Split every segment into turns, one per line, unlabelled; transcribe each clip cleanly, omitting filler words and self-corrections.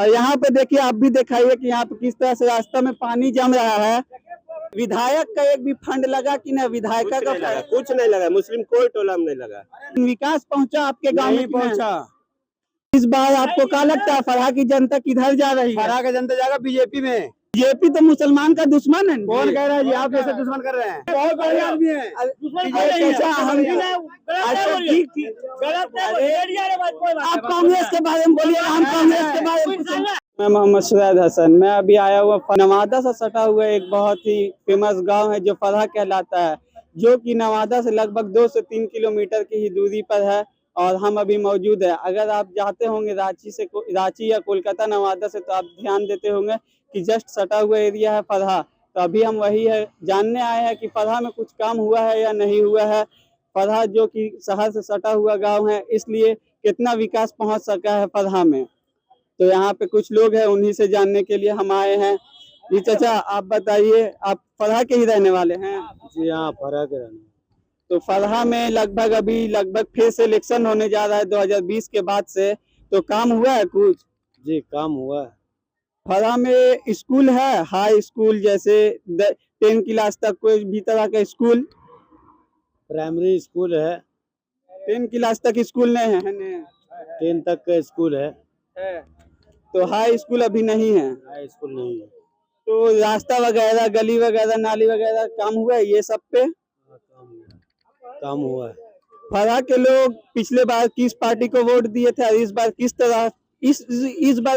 और यहाँ पे देखिए, आप भी दिखाइए कि यहाँ पे किस तरह से रास्ता में पानी जम रहा है। विधायक का एक भी फंड लगा कि ना? विधायक का
कुछ नहीं लगा, मुस्लिम कोई टोला में नहीं लगा।
विकास पहुंचा आपके गांव में?
पहुंचा।
इस बार आपको क्या लगता है, फरहा की जनता किधर जा रही है?
फरहा का जनता जाएगा बीजेपी में।
बीजेपी तो मुसलमान का दुश्मन है।
कौन कह रहा है जी? आप कैसे दुश्मन कर रहे हैं? बहुत बड़े आदमी है।
आप कांग्रेस के बारे में बोलिए, हम कांग्रेस के बारे में। मैं मोहम्मद सुरैद हसन, मैं अभी आया हुआ नवादा से सटा हुआ एक बहुत ही फेमस गांव है जो फरहा कहलाता है, जो कि नवादा से लगभग 2 से 3 किलोमीटर की ही दूरी पर है। और हम अभी मौजूद है, अगर आप जाते होंगे रांची या कोलकाता नवादा से, तो आप ध्यान देते होंगे कि जस्ट सटा हुआ एरिया है फरहा। तो अभी हम वही है जानने आए हैं कि फरहा में कुछ काम हुआ है या नहीं हुआ है। फरहा जो कि शहर से सटा हुआ गांव है, इसलिए कितना विकास पहुंच सका है फरहा में। तो यहाँ पे कुछ लोग हैं, उन्हीं से जानने के लिए हम आए हैं। जी चाचा, आप बताइए, आप फरहा के ही रहने वाले हैं?
जी हाँ, फरहा के रहने।
तो फरहा में लगभग फिर से इलेक्शन होने जा रहा है 2020 के बाद से, तो काम हुआ है कुछ?
जी काम हुआ है।
फरहा में स्कूल है, हाई स्कूल जैसे 10 क्लास तक कोई भी तरह का स्कूल?
प्राइमरी स्कूल है।
10 क्लास तक स्कूल नहीं है?
10 तक का स्कूल है।
तो हाई स्कूल अभी नहीं है?
हाई स्कूल नहीं है।
तो रास्ता वगैरह, गली वगैरह, नाली वगैरह काम हुआ है ये सब पे?
काम हुआ है।
फरहा के लोग पिछले बार किस पार्टी को वोट दिए थे और इस बार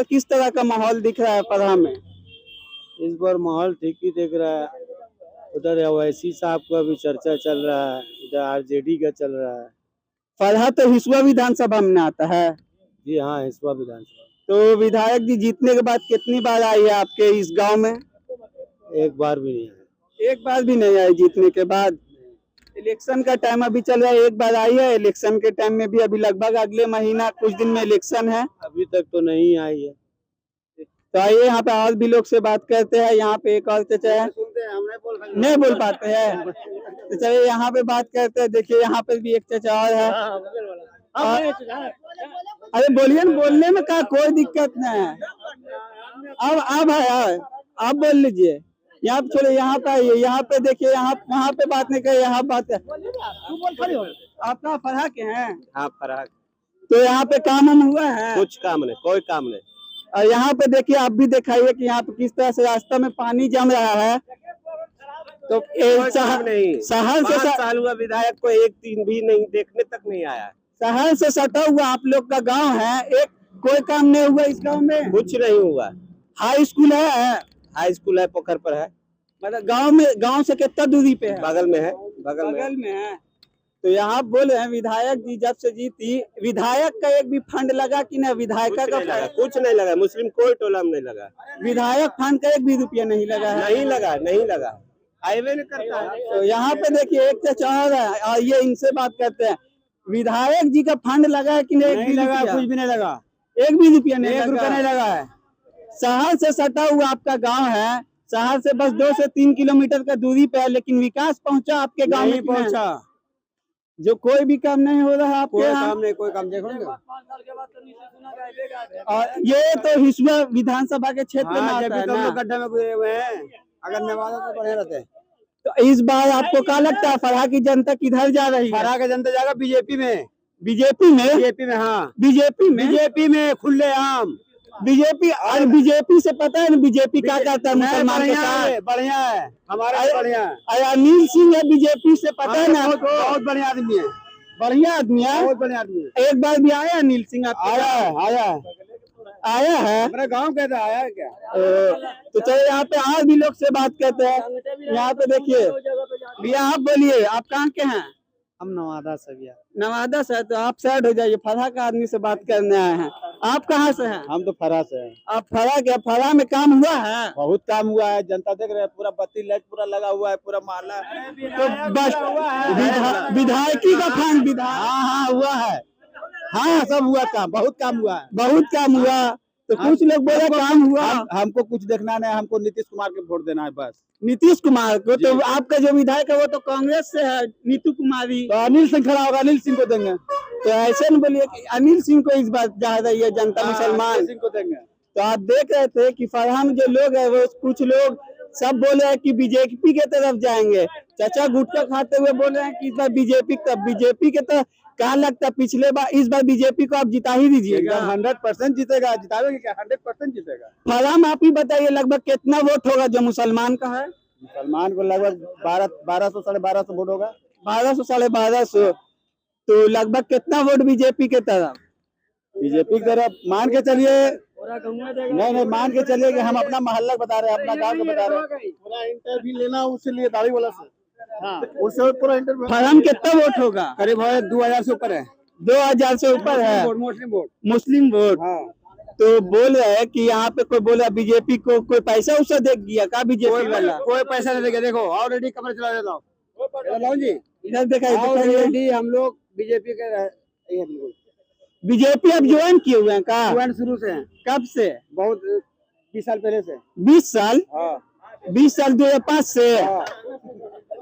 किस तरह का माहौल दिख रहा है फरहा में?
इस बार माहौल ठीक ही दिख रहा है। उधर ओवैसी साहब का भी चर्चा चल रहा है, इधर आरजेडी का चल रहा है।
फरहा तो हिसुआ विधानसभा में आता है।
जी हाँ, हिसुआ विधानसभा।
तो विधायक जी जीतने के बाद कितनी बार आई है आपके इस गांव में?
एक बार भी नहीं आई।
एक बार भी नहीं आई जीतने के बाद? इलेक्शन का टाइम अभी चल रहा है, एक बार आई है। इलेक्शन के टाइम में भी अभी लगभग अगले महीना कुछ दिन में इलेक्शन है।
अभी तक तो नहीं आई है।
तो आइए यहाँ पे और भी लोग से बात करते हैं। यहाँ पे एक और चाचा है, नहीं बोल पाते हैं, तो चलिए यहाँ पे बात करते हैं। देखिए यहाँ पे भी एक चाचा और है। अरे बोलिए ना, बोलने में क्या कोई दिक्कत नहीं है। अब है, आप बोल लीजिए। यहाँ पे छोड़िए, यहाँ पे आइए, यहाँ पे देखिए, यहाँ पे बात नहीं करिए, यहाँ बात है। आप कहाँ फरहा के हैं?
हाँ, फरहा।
तो यहाँ पे काम हम हुआ है?
कुछ काम नहीं, कोई काम नहीं।
और यहाँ पे देखिए, आप भी दिखाइए कि यहाँ पे किस तरह से रास्ता में पानी जम रहा है। तो
नहीं,
शहर से
5 साल हुआ, विधायक को एक दिन भी नहीं देखने तक नहीं आया।
शहर से सटा हुआ आप लोग का गांव है, एक कोई काम नहीं हुआ इस गांव में?
कुछ नहीं हुआ।
हाई स्कूल है?
हाई स्कूल है, पोखर पर है।
मतलब गांव से कितना दूरी पे है?
बगल में है।
बगल में है। तो यहाँ बोल रहे हैं विधायक जी जब से जीती, विधायक का एक भी फंड लगा कि ना? विधायक का
कुछ नहीं लगा, मुस्लिम कोई टोला में नहीं लगा।
विधायक फंड का एक भी रुपया नहीं लगा है?
नहीं लगा, आईवे नहीं करता है।
तो यहाँ पे देखिए एक चाचा और है, और ये इनसे बात करते हैं। विधायक जी का फंड लगा है कि नहीं?
नहीं लगा, कुछ भी नहीं लगा।
एक भी रुपया नहीं?
1 रुपया नहीं लगा है।
शहर से सटा हुआ आपका गांव है, शहर से बस 2 से 3 किलोमीटर का दूरी पे है, लेकिन विकास पहुंचा आपके गांव में?
पहुंचा।
जो कोई भी काम नहीं हो रहा है आपके यहाँ?
कोई काम देखो।
और ये तो हिसुआ विधानसभा के क्षेत्र में आता है ना?
गड्ढे में घुसे हुए हैं, अगर नवादा तो बढ़िया रहते हैं।
तो इस बार आपको क्या लगता है, फरहा की जनता किधर जा रही है?
फरहा का जनता जाएगा बीजेपी में।
बीजेपी में?
हाँ,
बीजेपी में
खुलेआम।
बीजेपी। और बीजेपी से पता है ना बीजेपी क्या करता है मुसलमान के साथ?
बढ़िया है, हमारा बढ़िया है।
अनिल सिंह है बीजेपी से, पता है ना?
बहुत बढ़िया आदमी है।
बढ़िया आदमी है,
बहुत बढ़िया आदमी है।
एक बार भी आया अनिल सिंह? आया है।
हमारा गांव कहता आया है क्या?
तो चलिए यहाँ पे और भी लोग से बात करते हैं। यहाँ पे देखिए भैया, आप बोलिए, आप कहाँ के हैं?
हम नवादा से भैया।
नवादा से? तो आप साइड हो जाइए, फरहा का आदमी से बात करने आए हैं। आप कहाँ से हैं?
हम तो फरहा से हैं।
आप फरहा के? फरहा में काम हुआ है?
बहुत काम हुआ है, जनता देख रहे हैं, पूरा बत्ती लाइट पूरा लगा हुआ है, पूरा माला।
तो बस विधायकी का फंड
हाँ हुआ है। हाँ सब हुआ, काम बहुत काम हुआ है।
बहुत काम हुआ। तो कुछ लोग बोले काम हुआ।
हमको कुछ देखना नहीं, हमको नीतीश कुमार के वोट देना है बस।
नीतीश कुमार को? तो आपका जो विधायक है वो तो कांग्रेस से है, नीतू कुमारी।
तो अनिल सिंह खड़ा होगा, अनिल सिंह को देंगे।
तो ऐसे न बोलिए कि अनिल सिंह को इस बार जा रही है जनता, मुसलमान
सिंह को देंगे।
तो आप देख रहे थे कि फरहा में जो लोग है वो कुछ लोग सब बोल रहे हैं कि बीजेपी के तरफ जाएंगे। चाचा गुटखा खाते हुए बोल रहे हैं कि इस बार बीजेपी के तरफ। कहाँ लगता है पिछले बार इस बार बीजेपी को आप जिता ही दीजिएगा?
100% जीतेगा, जिताएंगे क्या? 100% जीतेगा।
फरहा में आप ही बताइए लगभग कितना वोट होगा जो मुसलमान का है?
मुसलमान को लगभग 1200 1250 वोट होगा।
1200 1250। तो लगभग कितना वोट बीजेपी के तरफ?
बीजेपी की तरफ मान के चलिए, नहीं मान के चलिए कि हम अपना मोहल्ला बता रहे हैं, अपना गांव का बता रहे हैं। पूरा इंटरव्यू लेना उससे लिए दाढ़ी वाला से, हाँ उससे पूरा इंटरव्यू।
फरहा में कितना वोट होगा?
करीब 2000 से ऊपर है।
2000 से ऊपर है मुस्लिम वोट।
हाँ।
तो बोल रहे हैं कि यहाँ पे कोई बोला बीजेपी को कोई पैसा उसा दे दिया का? बीजेपी वाला
कोई पैसा नहीं देगा। देखो ऑलरेडी कमर चला देता हूँ जी,
इधर दिखाई
ऑलरेडी हम लोग बीजेपी के बिल्कुल।
बीजेपी अब ज्वाइन किए हुए हैं का?
ज्वाइन शुरू से हैं।
कब से?
बहुत 20 साल पहले से।
20 साल?
हाँ
20 साल 2005 से?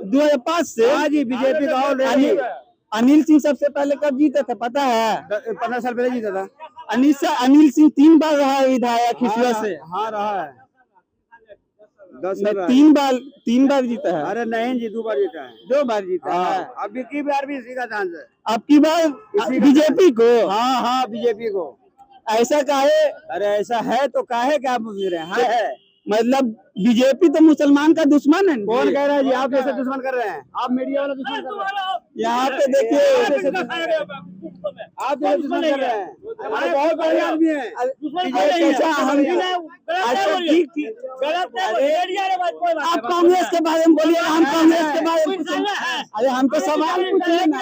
2005 से?
हाँ जी, बीजेपी का ऑलरेडी।
अनिल सिंह सबसे पहले कब जीता था पता है?
15 साल पहले जीता था।
अनिल सिंह 3 बार रहा है विधायक हिसुआ से।
हाँ रहा है। 10
मैं
साल
3 बार जीता है।
अरे नहीं जी, 2 बार जीता है।
2 बार जीता है।
अब की बार भी इसी का चांस है।
अब की बार बीजेपी को?
हाँ बीजेपी को।
ऐसा काहे?
अरे ऐसा है तो काहे क्या पूछ रहे हैं? है
मतलब बीजेपी तो मुसलमान का दुश्मन है।
कौन कह रहा है जी? आप जैसे दुश्मन कर रहे हैं, आप मीडिया वाला दुश्मन कर रहे हैं।
यहाँ पे देखिए
आप जैसे दुश्मन कर रहे हैं। हमारे बहुत बड़े आदमी हैं।
आप कांग्रेस के बारे में बोलिए, हम कांग्रेस के बारे में पूछेंगे। अरे हम तो सवाल पूछिए ना।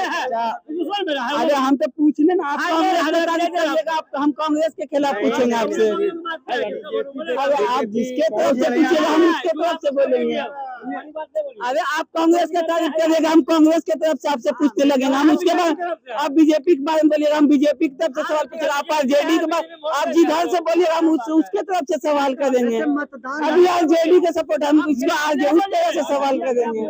अरे हम तो पूछने ना, आप कांग्रेस के तारीफ करिएगा, हम कांग्रेस के खिलाफ पूछेंगे आपसे। अरे आप जिसके तरफ से पूछिएगा हम उसके तरफ से बोलेंगे। अरे आप कांग्रेस के तारीफ करिएगा, हम कांग्रेस के तरफ से आपसे पूछते लगेंगे। हम उसके बाद आप बीजेपी के बारे में बोलिएगा, हम बीजेपी की तरफ से सवाल पूछेंगे। आप आरजेडी के बाद आप जिधर से बोलिएगा हम उसके तरफ से सवाल करेंगे। अभी आरजेडी के सपोर्ट हम इसमें आरजेडी उस तरह से सवाल करेंगे।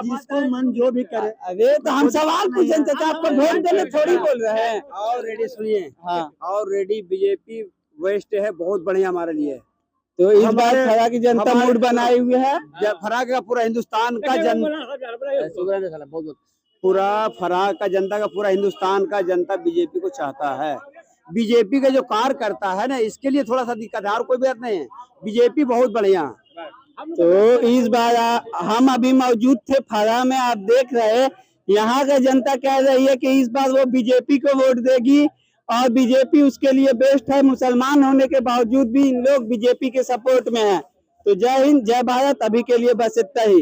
जिसको मन जो भी करे।
अरे तो हम सवाल पूछेंगे तो आपको वोट देने थोड़ी बोल रहे हैं।
ऑलरेडी सुनिए,
हाँ
ऑलरेडी बीजेपी वेस्ट है, बहुत बढ़िया हमारे लिए।
तो इस बार फरहा की जनता मूड बनाई हुई है।
फरहा का पूरा हिंदुस्तान का पूरा फरहा का जनता का पूरा हिंदुस्तान का जनता बीजेपी को चाहता है। बीजेपी का जो कार्य करता है ना, इसके लिए थोड़ा सा दिक्कत है और कोई बात नहीं है। बीजेपी बहुत बढ़िया।
तो इस बार हम अभी मौजूद थे फरहा में, आप देख रहे यहाँ का जनता कह रही है कि इस बार वो बीजेपी को वोट देगी और बीजेपी उसके लिए बेस्ट है। मुसलमान होने के बावजूद भी इन लोग बीजेपी के सपोर्ट में हैं। तो जय हिंद, जय भारत। अभी के लिए बस इतना ही।